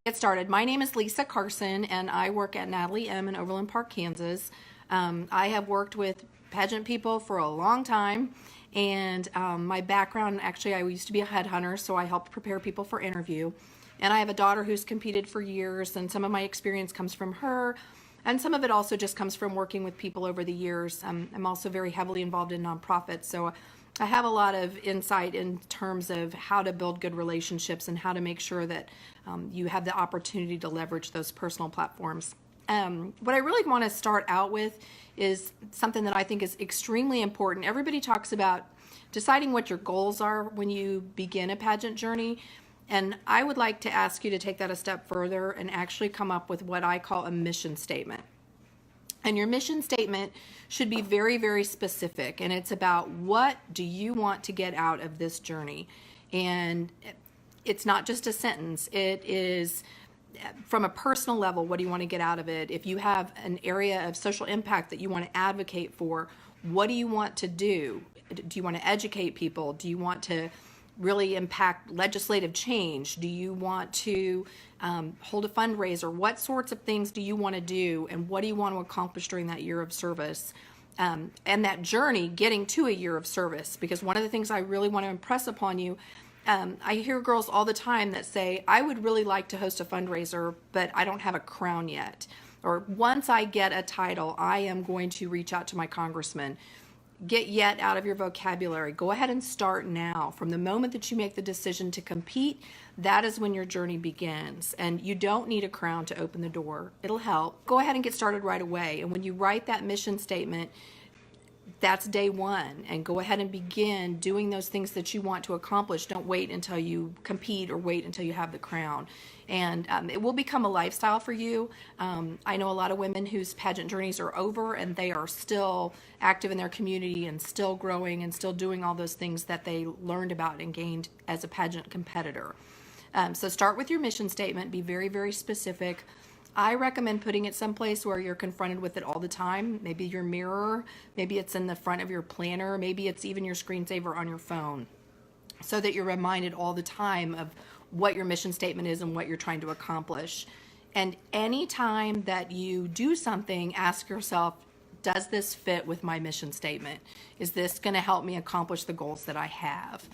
Get started. My name is Lisa Carson, and I work at Natalie M. in Overland Park, Kansas. I have worked with pageant people for a long time, and my background, actually, I used to be a headhunter, so I helped prepare people for interview. And I have a daughter who's competed for years, and some of my experience comes from her, and some of it also just comes from working with people over the years. I'm also very heavily involved in nonprofits, so I have a lot of insight in terms of how to build good relationships and how to make sure that you have the opportunity to leverage those personal platforms. What I really want to start out with is something that I think is extremely important. Everybody talks about deciding what your goals are when you begin a pageant journey. And I would like to ask you to take that a step further and actually come up with what I call a mission statement. And your mission statement should be very, very specific. And it's about what do you want to get out of this journey. And it's not just a sentence. It is from a personal level, what do you want to get out of it? If you have an area of social impact that you want to advocate for, what do you want to do? Do you want to educate people? Do you want to really impact legislative change? Do you want to hold a fundraiser? What sorts of things do you want to do, and what do you want to accomplish during that year of service? And that journey getting to a year of service, because one of the things I really want to impress upon you, I hear girls all the time that say, I would really like to host a fundraiser, but I don't have a crown yet. Or once I get a title, I am going to reach out to my congressman. Get yet out of your vocabulary. Go ahead and start now. From the moment that you make the decision to compete, that is when your journey begins. And you don't need a crown to open the door. It'll help. Go ahead and get started right away. And when you write that mission statement, that's day one, and go ahead and begin doing those things that you want to accomplish. Don't wait until you compete or wait until you have the crown. And it will become a lifestyle for you. I know a lot of women whose pageant journeys are over and they are still active in their community and still growing and still doing all those things that they learned about and gained as a pageant competitor. So start with your mission statement. Be very, very specific. I recommend putting it someplace where you're confronted with it all the time. Maybe your mirror, maybe it's in the front of your planner, maybe it's even your screensaver on your phone, so that you're reminded all the time of what your mission statement is and what you're trying to accomplish. And anytime that you do something, ask yourself, does this fit with my mission statement? Is this going to help me accomplish the goals that I have?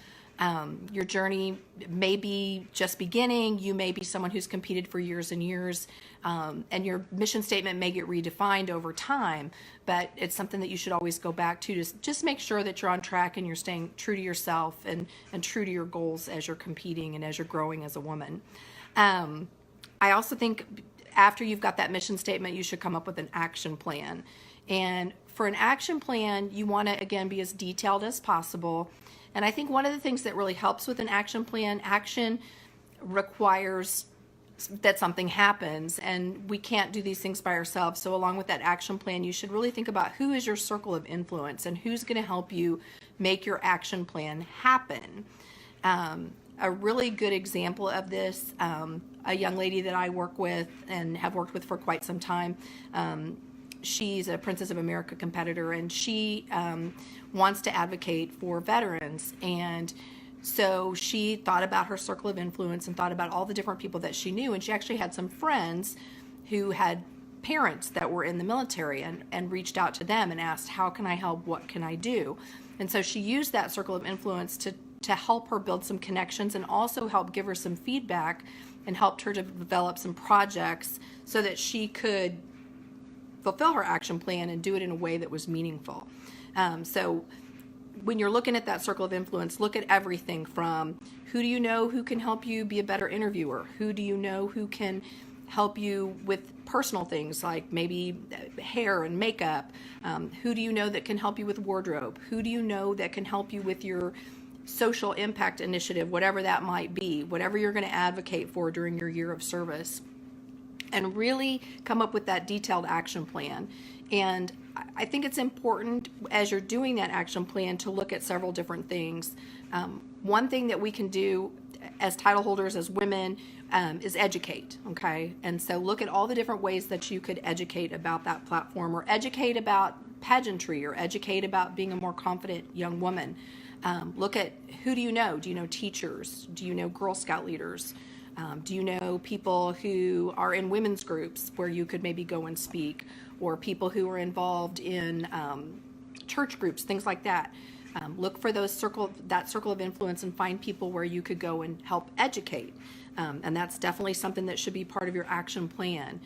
Your journey may be just beginning. You may be someone who's competed for years and years, and your mission statement may get redefined over time, but it's something that you should always go back to just make sure that you're on track and you're staying true to yourself and true to your goals as you're competing and as you're growing as a woman. I also think after you've got that mission statement, you should come up with an action plan. And for an action plan, you want to, again, be as detailed as possible. And I think one of the things that really helps with an action plan, action requires that something happens, and we can't do these things by ourselves. So along with that action plan, you should really think about who is your circle of influence and who's going to help you make your action plan happen. A really good example of this, a young lady that I work with and have worked with for quite some time, she's a Princess of America competitor, and she wants to advocate for veterans. And so she thought about her circle of influence and thought about all the different people that she knew. And she actually had some friends who had parents that were in the military and reached out to them and asked, how can I help? What can I do? And so she used that circle of influence to help her build some connections and also help give her some feedback and helped her to develop some projects so that she could fulfill her action plan and do it in a way that was meaningful. So when you're looking at that circle of influence, look at everything from who do you know who can help you be a better interviewer? Who do you know who can help you with personal things like maybe hair and makeup? Who do you know that can help you with wardrobe? Who do you know that can help you with your social impact initiative, whatever that might be, whatever you're going to advocate for during your year of service? And really come up with that detailed action plan. And I think it's important as you're doing that action plan to look at several different things. One thing that we can do as title holders, as women, is educate, okay? And so look at all the different ways that you could educate about that platform, or educate about pageantry, or educate about being a more confident young woman. Look at who do you know? Do you know teachers? Do you know Girl Scout leaders? Do you know people who are in women's groups where you could maybe go and speak, or people who are involved in church groups, things like that? Look for that circle of influence and find people where you could go and help educate. And that's definitely something that should be part of your action plan,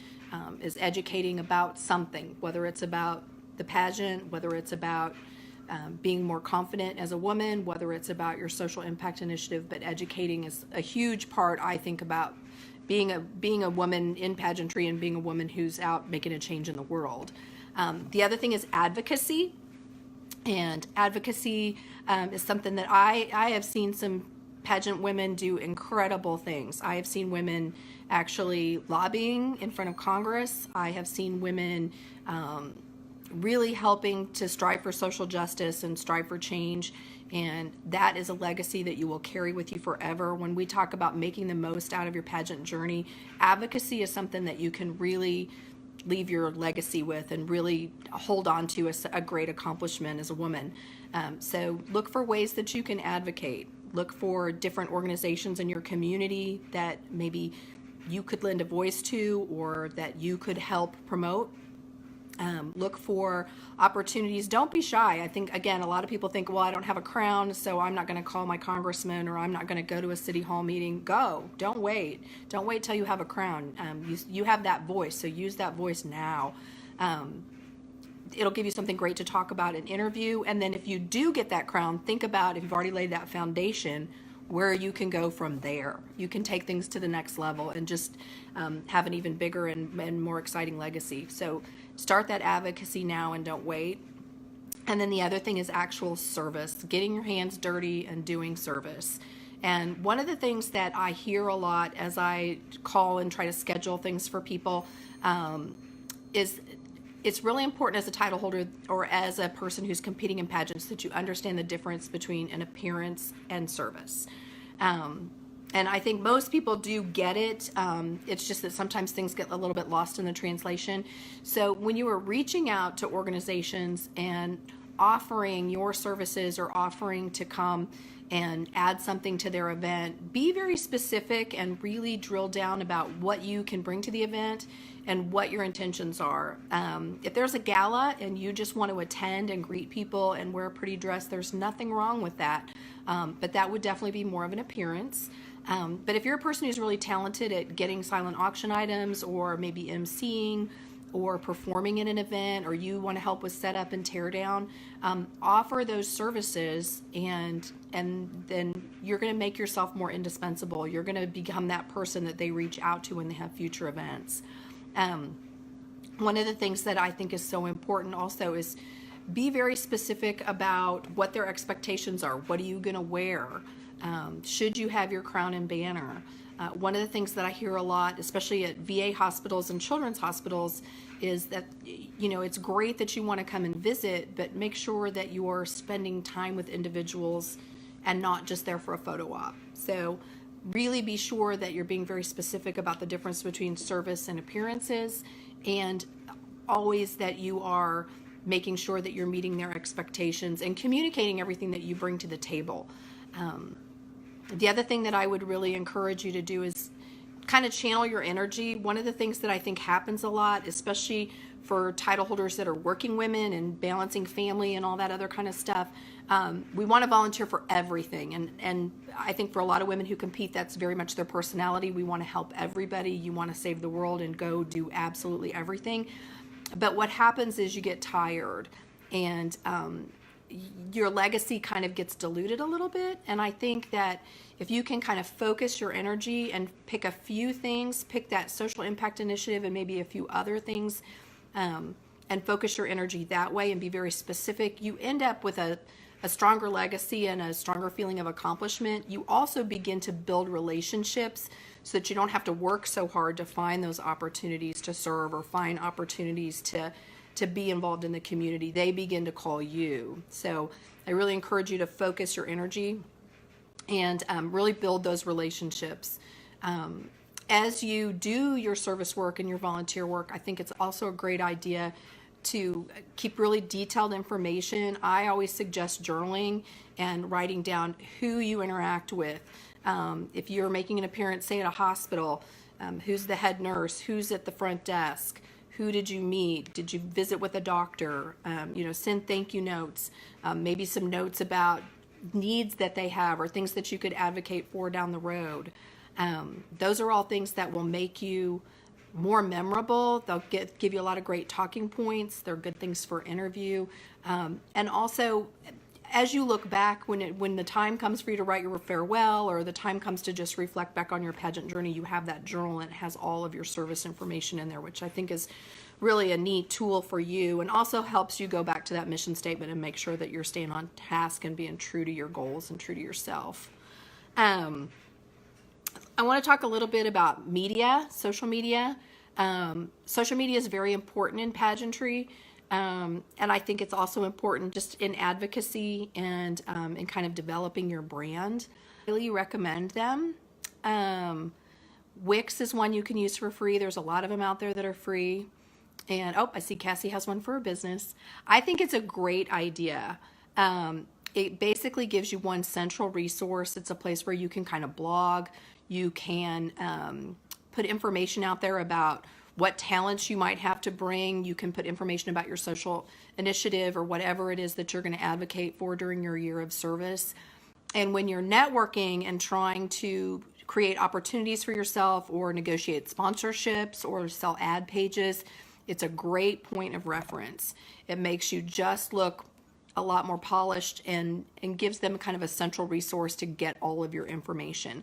is educating about something, whether it's about the pageant, whether it's about being more confident as a woman, whether it's about your social impact initiative. But educating is a huge part, I think, about being a woman in pageantry and being a woman who's out making a change in the world. The other thing is advocacy. And advocacy is something that I have seen some pageant women do incredible things. I have seen women actually lobbying in front of Congress. I have seen women really helping to strive for social justice and strive for change. And that is a legacy that you will carry with you forever. When we talk about making the most out of your pageant journey, advocacy is something that you can really leave your legacy with and really hold on to as a great accomplishment as a woman. So look for ways that you can advocate. Look for different organizations in your community that maybe you could lend a voice to or that you could help promote. Look for opportunities. Don't be shy. I think, again, a lot of people think, well, I don't have a crown, so I'm not going to call my congressman or I'm not going to go to a city hall meeting. Go. Don't wait. Don't wait till you have a crown. You have that voice, so use that voice now. It'll give you something great to talk about in interview. And then if you do get that crown, think about, if you've already laid that foundation, where you can go from there. You can take things to the next level and just have an even bigger and more exciting legacy. So start that advocacy now and don't wait. And then the other thing is actual service, getting your hands dirty and doing service. And one of the things that I hear a lot as I call and try to schedule things for people is it's really important as a title holder or as a person who's competing in pageants that you understand the difference between an appearance and service. And I think most people do get it. It's just that sometimes things get a little bit lost in the translation. So when you are reaching out to organizations and offering your services or offering to come and add something to their event, be very specific and really drill down about what you can bring to the event and what your intentions are. If there's a gala and you just want to attend and greet people and wear a pretty dress, there's nothing wrong with that. But that would definitely be more of an appearance. But if you're a person who's really talented at getting silent auction items or maybe emceeing or performing in an event, or you want to help with setup and tear down, offer those services, and then you're going to make yourself more indispensable. You're going to become that person that they reach out to when they have future events. One of the things that I think is so important also is be very specific about what their expectations are. What are you going to wear? Should you have your crown and banner? One of the things that I hear a lot, especially at VA hospitals and children's hospitals, is that, it's great that you want to come and visit, but make sure that you are spending time with individuals and not just there for a photo op. So really be sure that you're being very specific about the difference between service and appearances, and always that you are making sure that you're meeting their expectations and communicating everything that you bring to the table. The other thing that I would really encourage you to do is kind of channel your energy. One of the things that I think happens a lot, especially for title holders that are working women and balancing family and all that other kind of stuff, we want to volunteer for everything. And I think for a lot of women who compete, that's very much their personality. We want to help everybody. You want to save the world and go do absolutely everything. But what happens is you get tired and your legacy kind of gets diluted a little bit. And I think that if you can kind of focus your energy and pick a few things, pick that social impact initiative and maybe a few other things, and focus your energy that way and be very specific, you end up with a stronger legacy and a stronger feeling of accomplishment. You also begin to build relationships so that you don't have to work so hard to find those opportunities to serve or find opportunities to be involved in the community. They begin to call you. So I really encourage you to focus your energy and really build those relationships. As you do your service work and your volunteer work, I think it's also a great idea to keep really detailed information. I always suggest journaling and writing down who you interact with. If you're making an appearance, say at a hospital, who's the head nurse? Who's at the front desk? Who did you meet? Did you visit with a doctor? Send thank you notes, maybe some notes about needs that they have or things that you could advocate for down the road. Those are all things that will make you more memorable. They'll give you a lot of great talking points. They're good things for interview. And also, as you look back, when the time comes for you to write your farewell, or the time comes to just reflect back on your pageant journey, you have that journal and it has all of your service information in there, which I think is really a neat tool for you, and also helps you go back to that mission statement and make sure that you're staying on task and being true to your goals and true to yourself. I want to talk a little bit about media, social media. Social media is very important in pageantry. And I think it's also important just in advocacy and in kind of developing your brand. I really recommend them. Wix is one you can use for free. There's a lot of them out there that are free. And I see Cassie has one for her business. I think it's a great idea. It basically gives you one central resource. It's a place where you can kind of blog. You can put information out there about what talents you might have to bring. You can put information about your social initiative or whatever it is that you're going to advocate for during your year of service. And when you're networking and trying to create opportunities for yourself or negotiate sponsorships or sell ad pages, it's a great point of reference. It makes you just look a lot more polished and gives them kind of a central resource to get all of your information.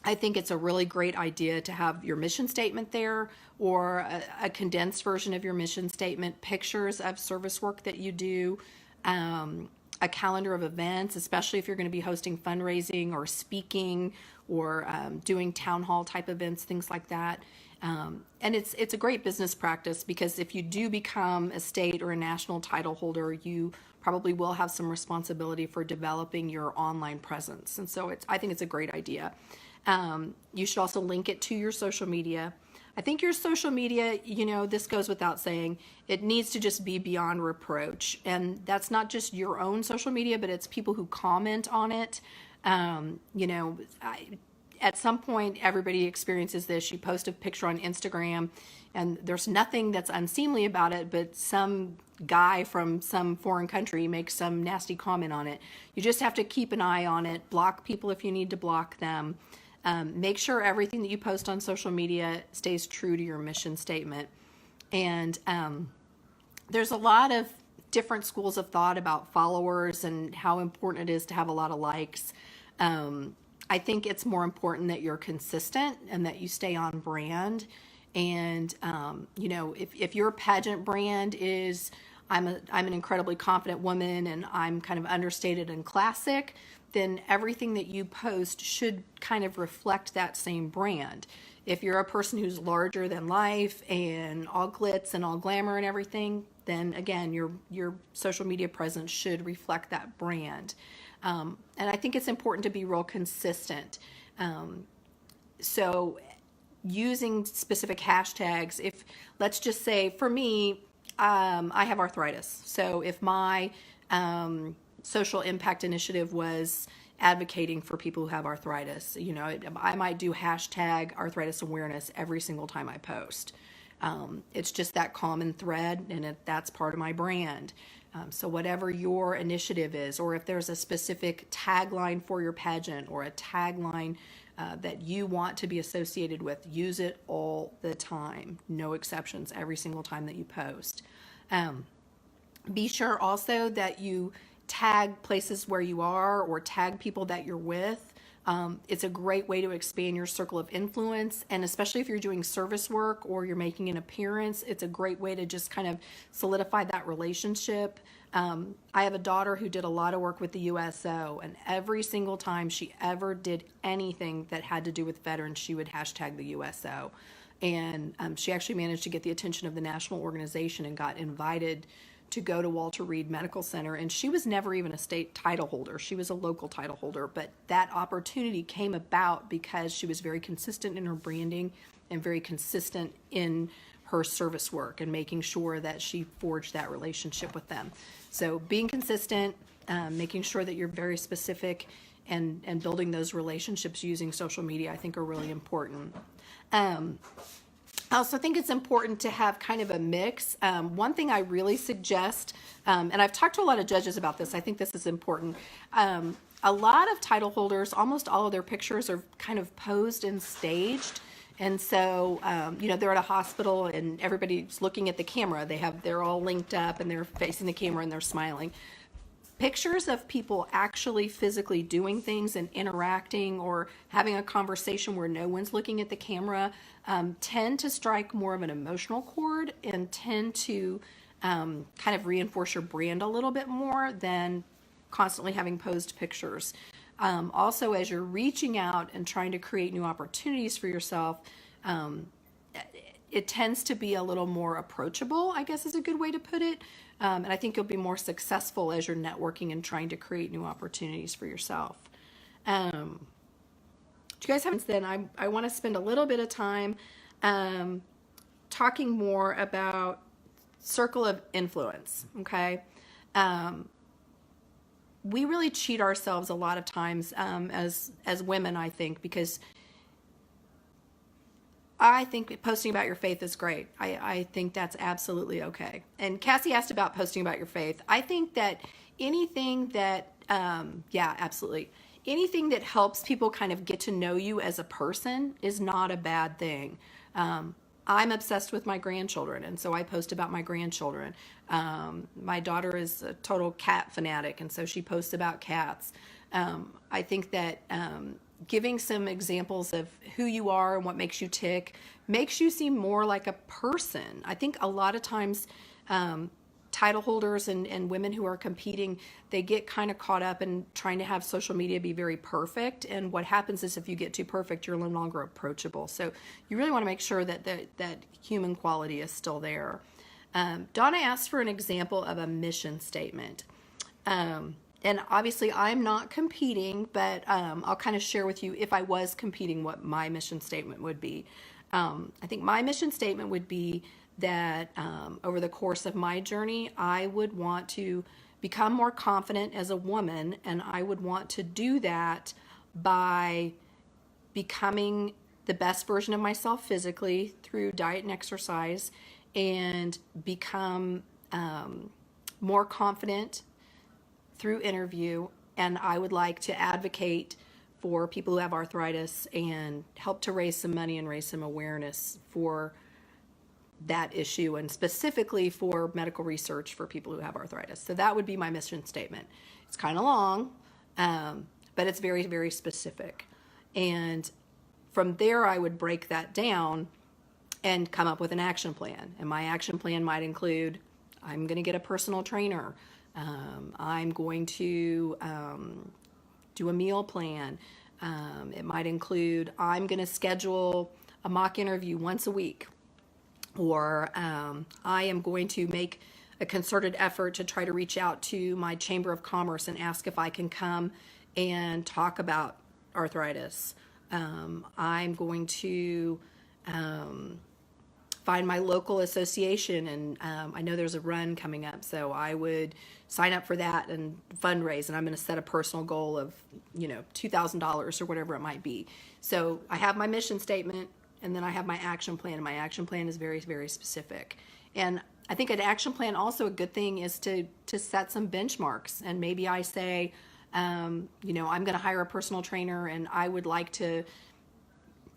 I think it's a really great idea to have your mission statement there, or a condensed version of your mission statement, pictures of service work that you do, a calendar of events, especially if you're going to be hosting fundraising or speaking or doing town hall type events, things like that. And it's a great business practice, because if you do become a state or a national title holder, you probably will have some responsibility for developing your online presence. And so I think it's a great idea. You should also link it to your social media. I think your social media, this goes without saying, it needs to just be beyond reproach. And that's not just your own social media, but it's people who comment on it. At some point, everybody experiences this. You post a picture on Instagram, and there's nothing that's unseemly about it, but some guy from some foreign country makes some nasty comment on it. You just have to keep an eye on it. Block people if you need to block them. Make sure everything that you post on social media stays true to your mission statement. And there's a lot of different schools of thought about followers and how important it is to have a lot of likes. I think it's more important that you're consistent and that you stay on brand. And, if your pageant brand is, I'm an incredibly confident woman and I'm kind of understated and classic, then everything that you post should kind of reflect that same brand. If you're a person who's larger than life and all glitz and all glamour and everything, then again, your social media presence should reflect that brand. And I think it's important to be real consistent. So using specific hashtags, if, let's just say for me, I have arthritis. So if my social impact initiative was advocating for people who have arthritis, I might do hashtag arthritis awareness every single time I post. It's just that common thread, and that's part of my brand. So whatever your initiative is, or if there's a specific tagline for your pageant or a tagline that you want to be associated with, use it all the time. No exceptions, every single time that you post. Be sure also that you tag places where you are or tag people that you're with. It's a great way to expand your circle of influence, and especially if you're doing service work or you're making an appearance, it's a great way to just kind of solidify that relationship. I have a daughter who did a lot of work with the USO, and every single time she ever did anything that had to do with veterans, she would hashtag the USO. And she actually managed to get the attention of the national organization and got invited to go to Walter Reed Medical Center, and she was never even a state title holder. She was a local title holder, but that opportunity came about because she was very consistent in her branding and very consistent in her service work and making sure that she forged that relationship with them. So being consistent, making sure that you're very specific and building those relationships using social media, I think, are really important. Um, I also think it's important to have kind of a mix. One thing I really suggest, and I've talked to a lot of judges about this, I think this is important. A lot of title holders, almost all of their pictures are kind of posed and staged. And so, they're at a hospital and everybody's looking at the camera. They're all linked up and they're facing the camera and they're smiling. Pictures of people actually physically doing things and interacting or having a conversation where no one's looking at the camera tend to strike more of an emotional chord and tend to kind of reinforce your brand a little bit more than constantly having posed pictures. Also, as you're reaching out and trying to create new opportunities for yourself, it tends to be a little more approachable, I guess is a good way to put it. And I think you'll be more successful as you're networking and trying to create new opportunities for yourself. Do you guys have, then I want to spend a little bit of time talking more about circle of influence, okay? We really cheat ourselves a lot of times as women, I think, because I think posting about your faith is great. I think that's absolutely okay. And Cassie asked about posting about your faith. I think that anything that, absolutely. Anything that helps people kind of get to know you as a person is not a bad thing. I'm obsessed with my grandchildren, and so I post about my grandchildren. My daughter is a total cat fanatic, and so she posts about cats. I think that giving some examples of who you are and what makes you tick makes you seem more like a person. I think a lot of times title holders and women who are competing, they get kind of caught up in trying to have social media be very perfect. And what happens is if you get too perfect, you're no longer approachable. So you really want to make sure that that human quality is still there. Donna asked for an example of a mission statement. And obviously I'm not competing, but I'll kind of share with you if I was competing what my mission statement would be. I think my mission statement would be that over the course of my journey, I would want to become more confident as a woman, and I would want to do that by becoming the best version of myself physically through diet and exercise, and become more confident through interview. And I would like to advocate for people who have arthritis and help to raise some money and raise some awareness for that issue, and specifically for medical research for people who have arthritis. So that would be my mission statement. It's kind of long, but it's very, very specific. And from there, I would break that down and come up with an action plan. And my action plan might include, I'm going to get a personal trainer. I'm going to do a meal plan. It might include, I'm going to schedule a mock interview once a week. Or I am going to make a concerted effort to try to reach out to my Chamber of Commerce and ask if I can come and talk about arthritis. I'm going to find my local association, and I know there's a run coming up, so I would sign up for that and fundraise, and I'm going to set a personal goal of, $2,000 or whatever it might be. So I have my mission statement, and then I have my action plan, and my action plan is very, very specific. And I think an action plan, also a good thing is to set some benchmarks. And maybe I say, I'm going to hire a personal trainer, and I would like to,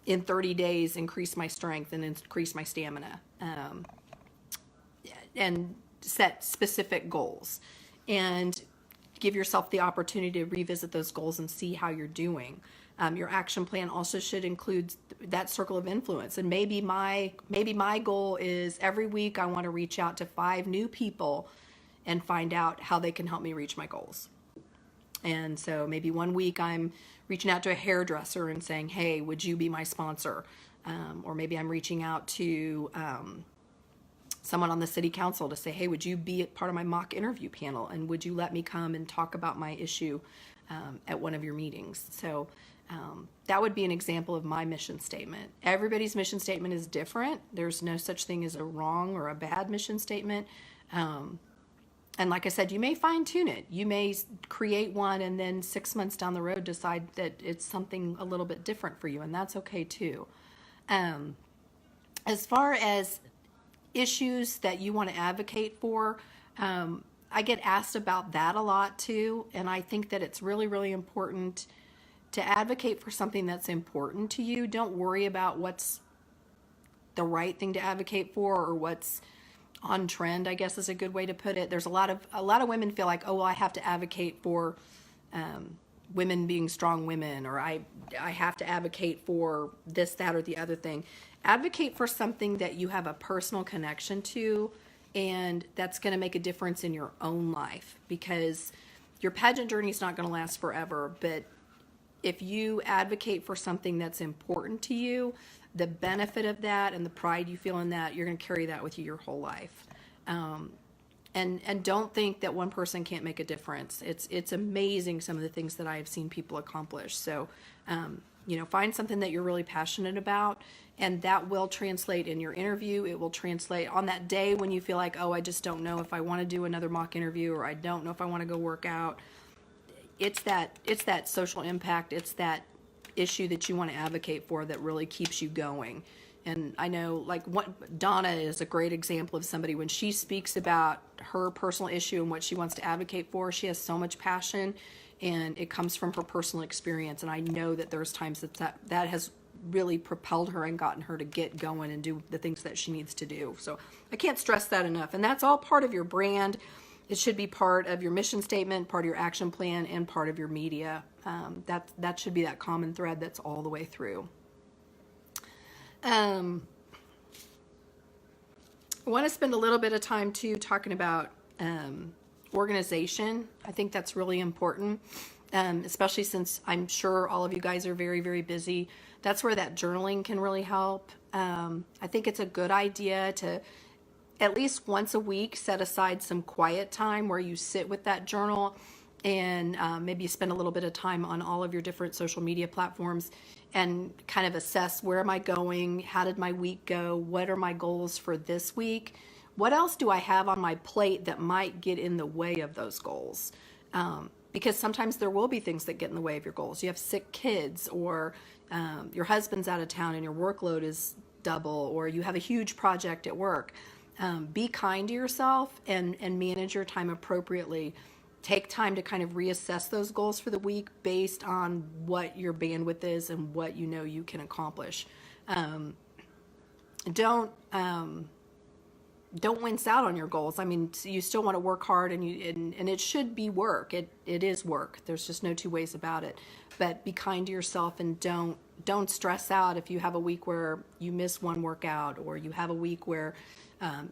in 30 days, increase my strength and increase my stamina, and set specific goals. And give yourself the opportunity to revisit those goals and see how you're doing. Your action plan also should include that circle of influence. And maybe my goal is every week I want to reach out to 5 new people and find out how they can help me reach my goals. And so maybe one week I'm reaching out to a hairdresser and saying, hey, would you be my sponsor? Or maybe I'm reaching out to someone on the city council to say, hey, would you be part of my mock interview panel? And would you let me come and talk about my issue at one of your meetings? So that would be an example of my mission statement. Everybody's mission statement is different. There's no such thing as a wrong or a bad mission statement. And like I said, you may fine tune it. You may create one and then 6 months down the road decide that it's something a little bit different for you, and that's okay too. Um, as far as issues that you want to advocate for, I get asked about that a lot too, and I think that it's really, really important to advocate for something that's important to you. Don't worry about what's the right thing to advocate for or what's on trend, I guess is a good way to put it. There's a lot of women feel like, oh, well, I have to advocate for women being strong women, or I have to advocate for this, that, or the other thing. Advocate for something that you have a personal connection to, and that's going to make a difference in your own life, because your pageant journey is not going to last forever. But if you advocate for something that's important to you, the benefit of that and the pride you feel in that, you're going to carry that with you your whole life. And don't think that one person can't make a difference. It's amazing some of the things that I have seen people accomplish. So, find something that you're really passionate about, and that will translate in your interview. It will translate on that day when you feel like, oh, I just don't know if I want to do another mock interview, or I don't know if I want to go work out. It's that social impact. It's that issue that you want to advocate for that really keeps you going. And I know, like, Donna is a great example of somebody, when she speaks about her personal issue and what she wants to advocate for, she has so much passion, and it comes from her personal experience. And I know that there's times that has really propelled her and gotten her to get going and do the things that she needs to do. So I can't stress that enough. And that's all part of your brand. It should be part of your mission statement, part of your action plan, and part of your media. That should be that common thread that's all the way through. I want to spend a little bit of time too talking about organization. I think that's really important, especially since I'm sure all of you guys are very, very busy. That's where that journaling can really help. I think it's a good idea to at least once a week set aside some quiet time where you sit with that journal, and maybe you spend a little bit of time on all of your different social media platforms and kind of assess, where am I going? How did my week go? What are my goals for this week? What else do I have on my plate that might get in the way of those goals? Because sometimes there will be things that get in the way of your goals. You have sick kids, or your husband's out of town and your workload is double, or you have a huge project at work. Be kind to yourself and manage your time appropriately. Take time to kind of reassess those goals for the week based on what your bandwidth is and what you know you can accomplish. Don't wince out on your goals. I mean, you still want to work hard, and it should be work. It is work. There's just no two ways about it. But be kind to yourself, and don't stress out if you have a week where you miss one workout, or you have a week where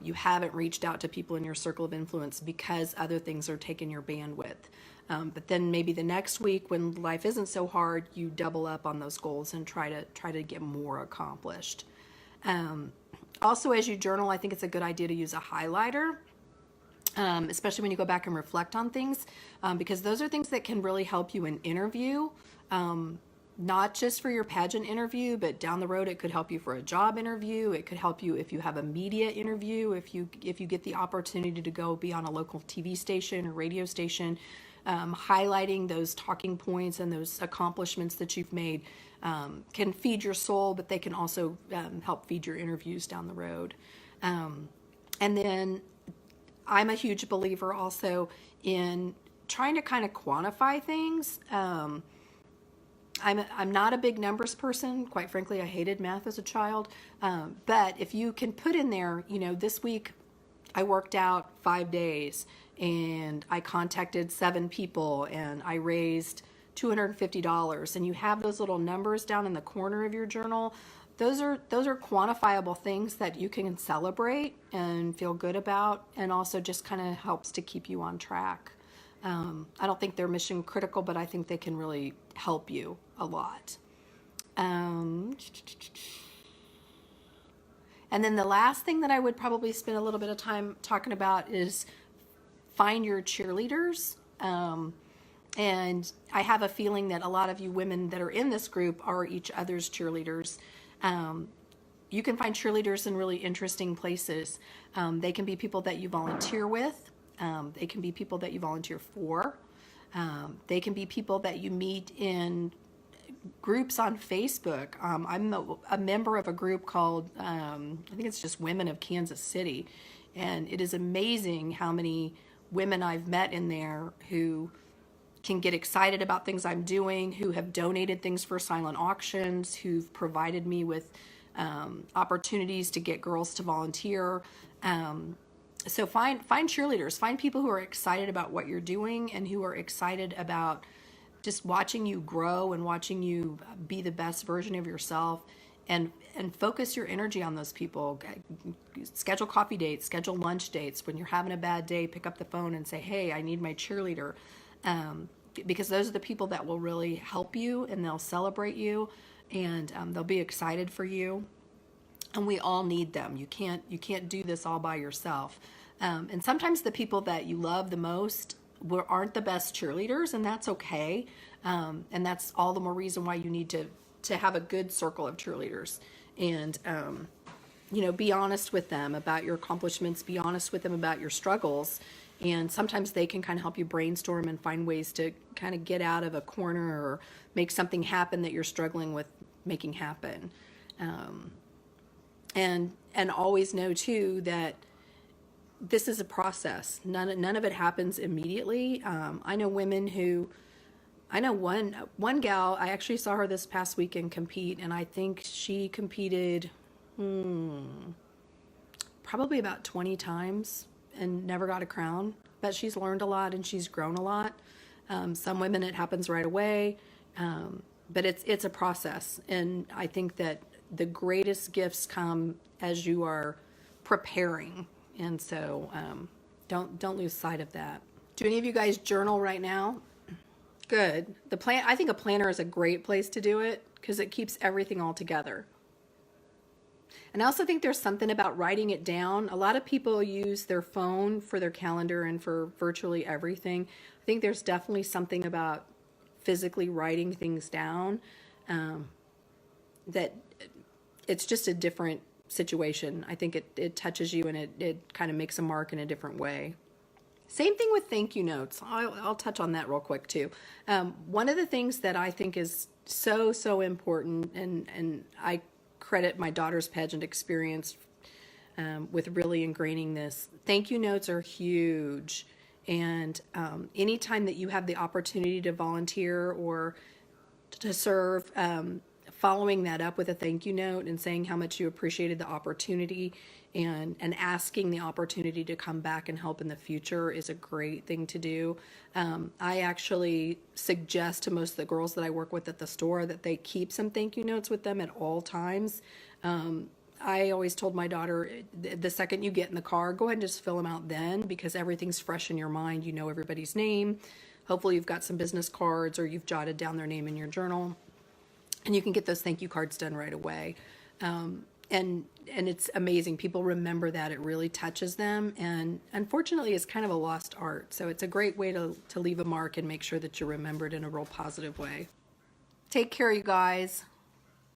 you haven't reached out to people in your circle of influence because other things are taking your bandwidth. But then maybe the next week, when life isn't so hard, you double up on those goals and try to get more accomplished. Also, as you journal, I think it's a good idea to use a highlighter, especially when you go back and reflect on things, because those are things that can really help you in interview. Not just for your pageant interview, but down the road, it could help you for a job interview. It could help you if you have a media interview, if you get the opportunity to go be on a local TV station or radio station. Highlighting those talking points and those accomplishments that you've made can feed your soul, but they can also help feed your interviews down the road. And then I'm a huge believer also in trying to kind of quantify things. I'm not a big numbers person. Quite frankly, I hated math as a child. But if you can put in there, this week I worked out 5 days, and I contacted 7 people, and I raised $250, and you have those little numbers down in the corner of your journal. Those are quantifiable things that you can celebrate and feel good about, and also just kind of helps to keep you on track. I don't think they're mission critical, but I think they can really help you a lot. And then the last thing that I would probably spend a little bit of time talking about is find your cheerleaders. And I have a feeling that a lot of you women that are in this group are each other's cheerleaders. You can find cheerleaders in really interesting places. They can be people that you volunteer with. They can be people that you volunteer for. They can be people that you meet in groups on Facebook. I'm a member of a group called, I think it's just Women of Kansas City. And it is amazing how many women I've met in there who can get excited about things I'm doing, who have donated things for silent auctions, who've provided me with opportunities to get girls to volunteer. So find cheerleaders, find people who are excited about what you're doing and who are excited about just watching you grow and watching you be the best version of yourself, and focus your energy on those people. Schedule coffee dates, schedule lunch dates. When you're having a bad day, pick up the phone and say, hey, I need my cheerleader. Because those are the people that will really help you, and they'll celebrate you, and they'll be excited for you. And we all need them. You can't do this all by yourself. And sometimes the people that you love the most aren't the best cheerleaders, and that's okay. And that's all the more reason why you need to have a good circle of cheerleaders. And be honest with them about your accomplishments. Be honest with them about your struggles. And sometimes they can kind of help you brainstorm and find ways to kind of get out of a corner or make something happen that you're struggling with making happen. And always know too that this is a process. None of it happens immediately. I know one gal, I actually saw her this past weekend compete, and I think she competed probably about 20 times and never got a crown. But she's learned a lot and she's grown a lot. Some women it happens right away, but it's a process. And I think that the greatest gifts come as you are preparing. And so don't lose sight of that. Do any of you guys journal right now? Good. I think a planner is a great place to do it because it keeps everything all together. And I also think there's something about writing it down. A lot of people use their phone for their calendar and for virtually everything. I think there's definitely something about physically writing things down that it's just a different situation. I think it touches you, and it kind of makes a mark in a different way. Same thing with thank you notes. I'll touch on that real quick too. One of the things that I think is so important, and I credit my daughter's pageant experience with really ingraining this. Thank you notes are huge. And anytime that you have the opportunity to volunteer or to serve, following that up with a thank you note and saying how much you appreciated the opportunity and asking the opportunity to come back and help in the future is a great thing to do. I actually suggest to most of the girls that I work with at the store that they keep some thank you notes with them at all times. I always told my daughter, the second you get in the car, go ahead and just fill them out then, because everything's fresh in your mind. You know everybody's name. Hopefully you've got some business cards or you've jotted down their name in your journal, and you can get those thank you cards done right away. And it's amazing. People remember that. It really touches them. And unfortunately, it's kind of a lost art. So it's a great way to leave a mark and make sure that you're remembered in a real positive way. Take care, you guys.